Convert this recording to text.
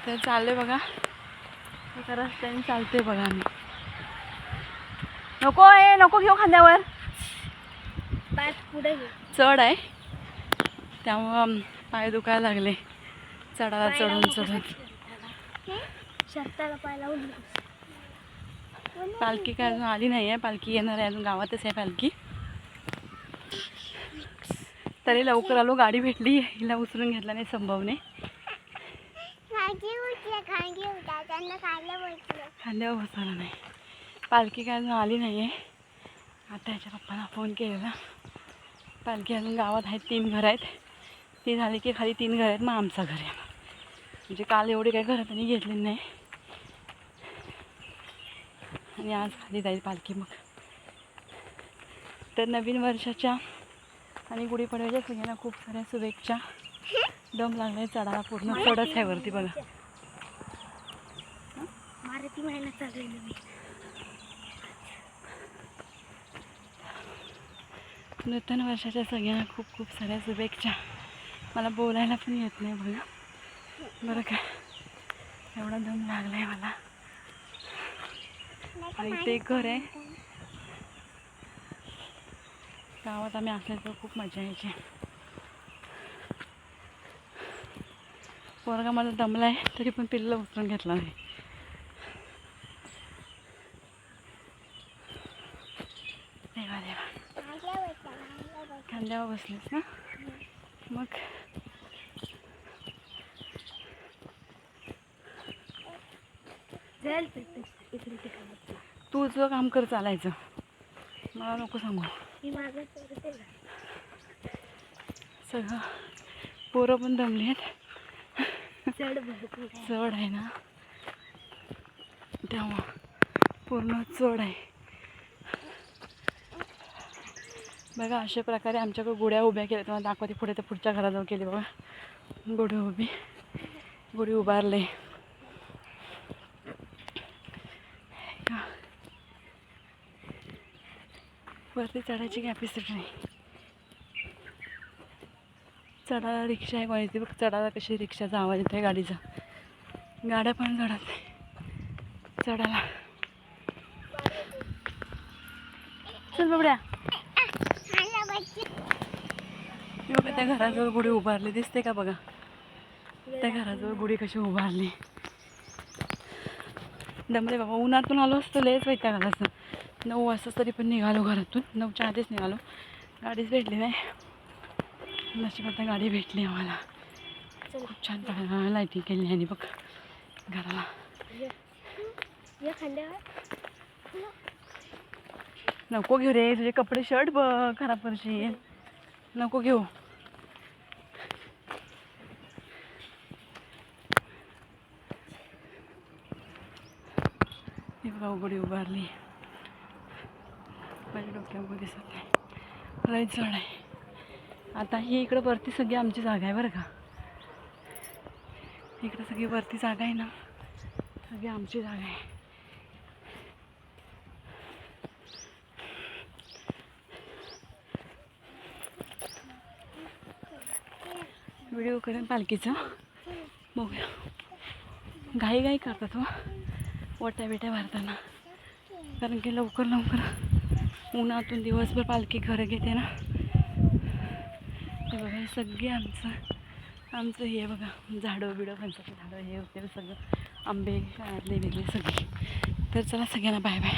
तर चालले बघा, एका रस्त्याने चालते बघा आम्ही. नको आहे, नको घेऊ खांद्यावर, पुढे चढ आहे त्यामुळं पाय दुखायला लागले चढायला चढून चढून. पालखी काय अजून आली नाही आहे, पालखी येणार आहे, अजून गावातच आहे पालखी. तरी लवकर आलो, गाडी भेटली, हिला उचलून घेतला नाही संभवने. खांद्यावर बसवला नाही, पालखी काय अजून आली नाही आहे. आता ह्याच्या पप्पाला फोन केलेला, पालखी अजून गावात आहेत, 3 घरं आहेत, ती झाली की खाली 3 घरं आहेत, मग आमचं घर आहे. म्हणजे काल एवढी काही घरं त्यांनी घेतली नाही आणि आज खाली जाईल पालखी. मग तर नवीन वर्षाच्या आणि गुढीपाडव्याच्या सगळ्यांना खूप साऱ्या शुभेच्छा. दम लागलाय चढायला, पूर्ण चढच आहे वरती बघा. मारुती महिना चाललेली मी. नूतन वर्षाच्या सगळ्यांना खूप खूप साऱ्या शुभेच्छा. मला बोलायला पण येत नाही बघा, बरं का, एवढा दम लागलाय मला. आणि ते घर आहे गावात, आम्ही असल्याचं खूप मजा यायची. पोरगा माझा दमला आहे तरी पण पिल्लं उचलून घेतला नाही. देवा देवा, खांद्यावर बसलीस ना, मग तू तुझं काम कर, चालायचं, मला नको सांगू. सगळं पोरं पण दमली आहेत, चढ आहे ना तेव्हा पूर्ण चढ आहे बघा. अशा प्रकारे आमच्याकडे गुड्या उभ्या केल्या, तुम्हाला दाखवते पुढे. तर पुढच्या घराजवळ केली बघा गुढी उभी, गुढी उभारले. वरती चढायची कॅपॅसिटी नाही, चढायला रिक्षा आहे कोणाची बघ, चढायला कशी रिक्षाचा आवाज येतो आहे गाडीचा, गाड्या पण चढत नाही चढायला. चल बघड्या, बघा त्या घराजवळ गुढी उभारली, दिसते का बघा, त्या घराजवळ गुढी कशी उभारली. दमले बाबा, उन्हातून आलो असतो लयच वैताग आला असतं. 9 वाजता तरी पण निघालो घरातून, 9च्या आधीच निघालो, गाडीच भेटली नाही. नशीब आता गाडी भेटली आम्हाला. खूप छान लाईटिंग केली आणि बघ घराला. नको घेऊ रे, तुझे कपडे शर्ट बघ खराब करशील, नको घेऊ. हे बघा गुढी उभारली, माझ्या डोक्यावर दिसत नाही, लय चढ आहे. आता ही इकडं वरती सगळी आमची जागा आहे बरं का, इकडं सगळी वरती जागा आहे ना, सगळी आमची जागा आहे. व्हिडिओ करेन पालखीचा, बघूया. घाई करतात हो ओट्या बिट्या भरताना, कारण की लवकर लवकर उन्हातून दिवसभर पालखी घरं घेते ना. हे बघा, हे सगळे आमचं हे बघा, झाडं बिडं, फणसाची झाडं हे होते सगळं, आंबे आदले वेगळे सगळे. तर चला सगळ्यांना बाय बाय.